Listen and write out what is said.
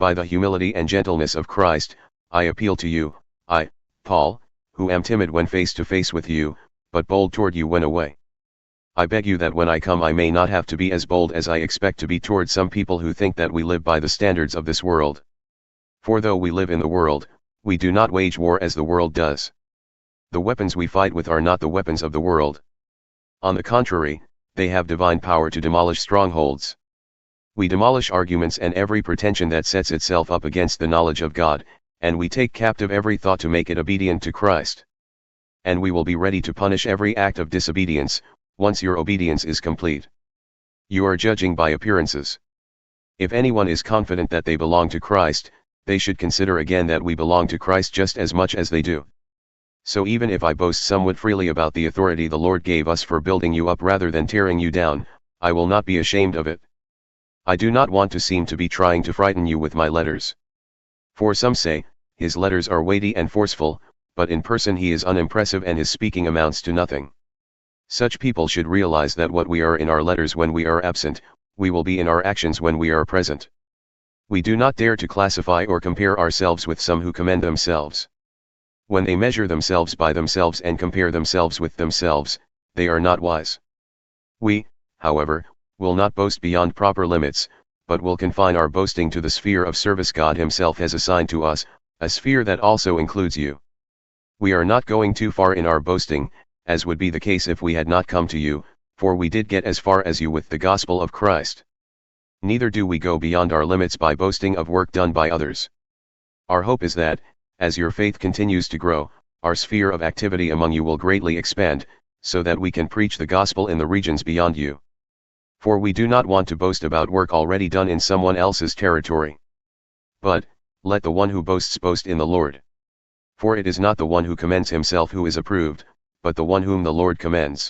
By the humility and gentleness of Christ, I appeal to you, I, Paul, who am timid when face to face with you, but bold toward you when away. I beg you that when I come I may not have to be as bold as I expect to be toward some people who think that we live by the standards of this world. For though we live in the world, we do not wage war as the world does. The weapons we fight with are not the weapons of the world. On the contrary, they have divine power to demolish strongholds. We demolish arguments and every pretension that sets itself up against the knowledge of God, and we take captive every thought to make it obedient to Christ. And we will be ready to punish every act of disobedience, once your obedience is complete. You are judging by appearances. If anyone is confident that they belong to Christ, they should consider again that we belong to Christ just as much as they do. So even if I boast somewhat freely about the authority the Lord gave us for building you up rather than tearing you down, I will not be ashamed of it. I do not want to seem to be trying to frighten you with my letters. For some say, his letters are weighty and forceful, but in person he is unimpressive and his speaking amounts to nothing. Such people should realize that what we are in our letters when we are absent, we will be in our actions when we are present. We do not dare to classify or compare ourselves with some who commend themselves. When they measure themselves by themselves and compare themselves with themselves, they are not wise. We, however, will not boast beyond proper limits, but will confine our boasting to the sphere of service God Himself has assigned to us, a sphere that also includes you. We are not going too far in our boasting, as would be the case if we had not come to you, for we did get as far as you with the gospel of Christ. Neither do we go beyond our limits by boasting of work done by others. Our hope is that, as your faith continues to grow, our sphere of activity among you will greatly expand, so that we can preach the gospel in the regions beyond you. For we do not want to boast about work already done in someone else's territory. But, let the one who boasts boast in the Lord. For it is not the one who commends himself who is approved, but the one whom the Lord commends.